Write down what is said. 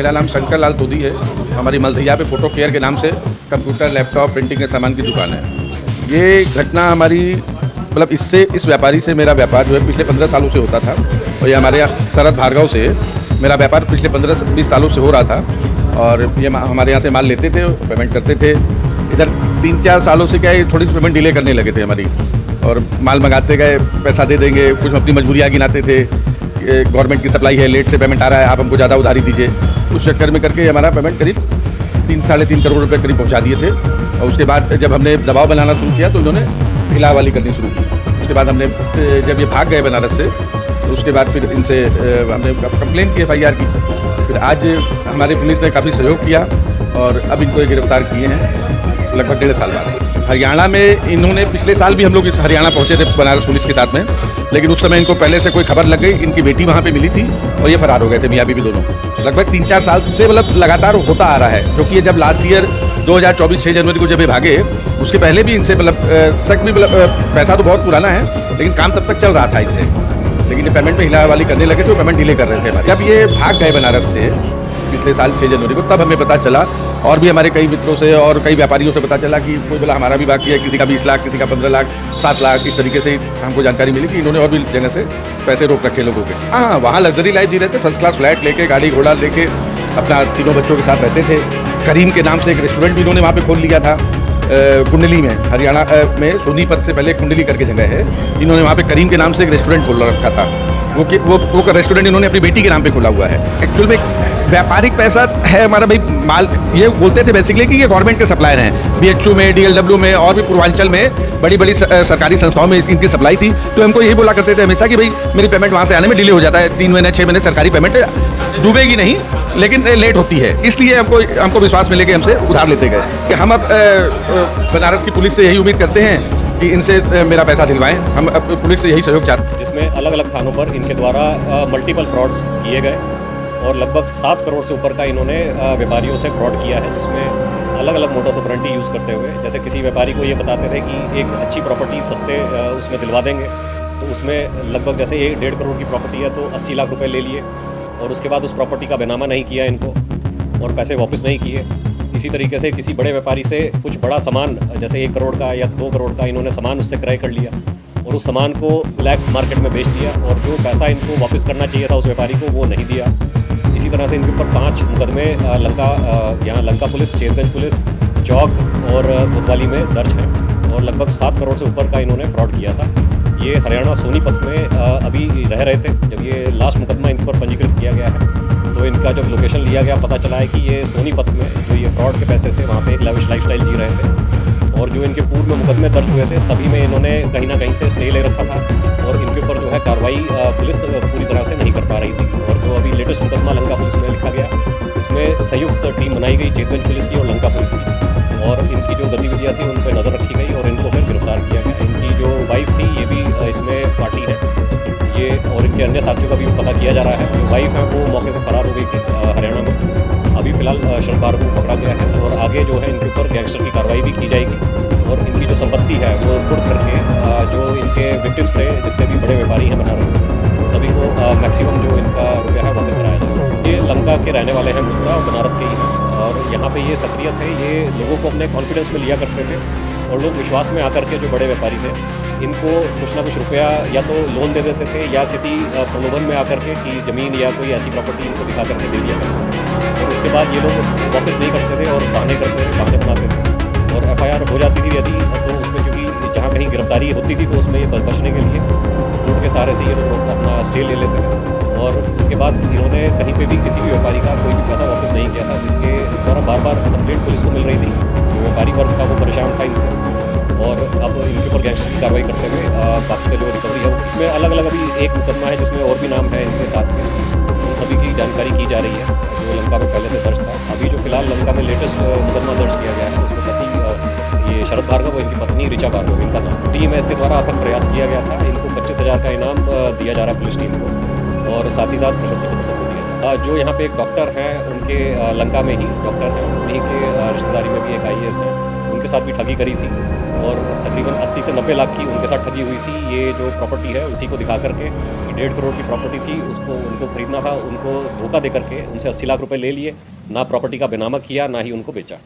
मेरा नाम शंकर लाल तोदी है। हमारी मल्धिया पे फ़ोटो केयर के नाम से कंप्यूटर, लैपटॉप, प्रिंटिंग के सामान की दुकान है। ये घटना हमारी मतलब इस व्यापारी से मेरा व्यापार जो है पिछले 15 सालों से होता था, और ये हमारे यहाँ शरद भार्गव से मेरा व्यापार पिछले 15-20 सालों से हो रहा था। और ये हमारे यहाँ से माल लेते थे, पेमेंट करते थे। इधर 3-4 सालों से क्या है, थोड़ी पेमेंट डिले करने लगे थे हमारी, और माल मंगाते गए, पैसा दे देंगे, कुछ अपनी मजबूरियाँ गिनाते थे। गवर्नमेंट की सप्लाई है, लेट से पेमेंट आ रहा है, आप हमको ज़्यादा उधारी दीजिए। उस चक्कर में करके हमारा पेमेंट करीब 3-3.5 करोड़ रुपए करीब पहुंचा दिए थे। और उसके बाद जब हमने दबाव बनाना शुरू किया तो इन्होंने हिलावाली करनी शुरू की। उसके बाद हमने जब ये भाग गए बनारस से, तो उसके बाद फिर इनसे हमने कंप्लेन की, FIR की। फिर आज हमारी पुलिस ने काफ़ी सहयोग किया और अब इनको गिरफ्तार किए हैं लगभग 1.5 साल बाद। हरियाणा में इन्होंने पिछले साल भी हम लोग इस हरियाणा पहुंचे थे बनारस पुलिस के साथ में, लेकिन उस समय इनको पहले से कोई खबर लग गई, इनकी बेटी वहाँ पे मिली थी और ये फरार हो गए थे, मियाँ बीवी दोनों। लगभग 3-4 साल से मतलब लगातार होता आ रहा है, क्योंकि ये जब लास्ट ईयर 2024 6 जनवरी को जब ये भागे, उसके पहले भी इनसे मतलब तक भी मतलब पैसा तो बहुत पुराना है, लेकिन काम तब तक चल रहा था इनसे। लेकिन ये पेमेंट में हिलावाली करने लगे तो पेमेंट डिले कर रहे थे हमारे। जब ये भाग गए बनारस से पिछले साल 6 जनवरी को, तब हमें पता चला, और भी हमारे कई मित्रों से और कई व्यापारियों से पता चला कि कोई बोला हमारा भी बाकी है, किसी का 20 लाख, किसी का 15 लाख, 7 लाख, इस तरीके से हमको जानकारी मिली कि इन्होंने और भी जगह से पैसे रोक रखे लोगों के। हाँ, वहाँ लग्जरी लाइफ जी रहे थे, फर्स्ट क्लास फ्लैट लेके, गाड़ी घोड़ा लेके अपना 3 बच्चों के साथ रहते थे। करीम के नाम से एक रेस्टोरेंट भी इन्होंने वहाँ पे खोल लिया था, कुंडली में, हरियाणा में सोनीपत से पहले कुंडली करके जगह है, इन्होंने वहाँ पे करीम के नाम से एक रेस्टोरेंट खोल रखा था। वो रेस्टोरेंट इन्होंने अपनी बेटी के नाम पे खोला हुआ है। एक्चुअल में व्यापारिक पैसा है हमारा भाई, माल ये बोलते थे बेसिकली कि ये गवर्नमेंट के सप्लायर हैं। BHU में, DLW में और भी पूर्वांचल में बड़ी बड़ी सरकारी संस्थाओं में इनकी सप्लाई थी। तो हमको यही बोला करते थे हमेशा कि भाई मेरी पेमेंट वहाँ से आने में डिले हो जाता है, 3 महीने 6 महीने सरकारी पेमेंट डूबेगी नहीं, लेकिन लेट होती है। इसलिए हमको विश्वास मिले कि हमसे उधार लेते गए। कि हम अब बनारस की पुलिस से यही उम्मीद करते हैं कि इनसे मेरा पैसा दिलवाएं। हम अब पुलिस से यही सहयोग चाहते हैं। जिसमें अलग अलग थानों पर इनके द्वारा मल्टीपल फ्रॉड्स किए गए और लगभग 7 करोड़ से ऊपर का इन्होंने व्यापारियों से फ्रॉड किया है, जिसमें अलग अलग मोडस ऑपरेंडी यूज़ करते हुए, जैसे किसी व्यापारी को ये बताते थे कि एक अच्छी प्रॉपर्टी सस्ते उसमें दिलवा देंगे, तो उसमें लगभग जैसे 1.5 करोड़ की प्रॉपर्टी है तो 80 लाख रुपए ले लिए, और उसके बाद उस प्रॉपर्टी का बैनामा नहीं किया इनको और पैसे वापस नहीं किए। इसी तरीके से किसी बड़े व्यापारी से कुछ बड़ा सामान जैसे 1 करोड़ का या 2 करोड़ का इन्होंने सामान उससे क्रय कर लिया और उस सामान को ब्लैक मार्केट में बेच दिया, और जो पैसा इनको वापस करना चाहिए था उस व्यापारी को वो नहीं दिया। इसी तरह से इनके ऊपर 5 मुकदमे यहाँ लंका पुलिस, चेतगंज पुलिस, चौक और कोतवाली में दर्ज हैं, और लगभग 7 करोड़ से ऊपर का इन्होंने फ्रॉड किया था। ये हरियाणा सोनीपत में अभी रह रहे थे जब ये लास्ट मुकदमा इन पर पंजीकृत किया गया है। तो इनका जब लोकेशन लिया गया, पता चला है कि ये सोनीपत में जो ये फ्रॉड के पैसे से वहाँ पे एक लाविश लाइफस्टाइल जी रहे थे, और जो इनके पूर्व में मुकदमे दर्ज हुए थे सभी में इन्होंने कहीं ना कहीं से स्टे ले रखा था, और इनके ऊपर जो है कार्रवाई पुलिस पूरी तरह से नहीं कर पा रही थी। और जो अभी लेटेस्ट मुकदमा लंका पुलिस में लिखा गया, इसमें संयुक्त टीम बनाई गई चेतगंज पुलिस की और लंका पुलिस की, और इनकी जो गतिविधियाँ थी उन पर नज़र रखी गई और इनको फिर गिरफ्तार किया गया। इनकी जो वाइफ थी ये भी इसमें पार्टी है ये, और इनके अन्य साथियों का भी पता किया जा रहा है। जो वाइफ है वो मौके से फरार हो गई थी हरियाणा में। अभी फिलहाल शरद भार्गव को पकड़ा गया है, और आगे जो है इनके ऊपर गैंगस्टर की कार्रवाई भी की जाएगी, और इनकी जो संपत्ति है वो कुर्क करके जो इनके विक्टिम्स थे, जितने भी बड़े व्यापारी हैं बनारस के, सभी को मैक्सिमम जो इनका रुपया है वापस कराया जाएगा। ये लंका के रहने वाले हैं मूलतः, और बनारस के ही हैं, और यहाँ पे ये सक्रिय थे। ये लोगों को अपने कॉन्फिडेंस में लिया करते थे, और लोग विश्वास में आकर के जो बड़े व्यापारी थे इनको कुछ ना कुछ रुपया या तो लोन दे देते थे या किसी प्रलोभन में आकर के कि ज़मीन या कोई ऐसी प्रॉपर्टी इनको दिखा करके दे दिया करते थे, और उसके बाद ये लोग वापस नहीं करते थे और बहाने करते थे, बहाने बनाते थे, और FIR हो जाती थी यदि तो उसमें, क्योंकि जहाँ कहीं गिरफ्तारी होती थी तो उसमें ये बचने के लिए कोर्ट के सहारे से ये लोग अपना स्टे ले लेते थे, और उसके बाद इन्होंने कहीं पे भी किसी भी व्यापारी का कोई भी पैसा वापस नहीं किया था, जिसके द्वारा बार बार कंप्लेंट पुलिस को मिल रही थी। व्यापारी वर्ग का वो परेशान था इनसे, और अब इनके ऊपर गैंगस्टर की कार्रवाई करते हुए बाकी का जो रिकवरी है उसमें अलग अलग अभी एक मुकदमा है जिसमें और भी नाम है इनके साथ में, उन सभी की जानकारी की जा रही है जो लंका में पहले से दर्ज था। अभी जो फिलहाल लंका में लेटेस्ट मुकदमा दर्ज किया गया है उसमें पति ये शरद भार्गव और इनकी पत्नी ऋचा भार्गव इनका नाम। टीम है इसके द्वारा अथक प्रयास किया गया था, इनको 25,000 का इनाम दिया जा रहा है पुलिस टीम को, और साथ ही साथ प्रशस्ति पत्र सबको दिया जा रहा है। जो यहाँ पे एक डॉक्टर हैं उनके लंका में ही डॉक्टर हैं, उन्हीं के रिश्तेदारी में भी एक आईएएस हैं, उनके साथ भी ठगी करी थी और तकरीबन 80 से 90 लाख की उनके साथ ठगी हुई थी। ये जो प्रॉपर्टी है उसी को दिखा करके 1.5 करोड़ की प्रॉपर्टी थी, उसको उनको खरीदना था, उनको धोखा दे करके उनसे 80 लाख रुपए ले लिए, ना प्रॉपर्टी का बेनामा किया, ना ही उनको बेचा।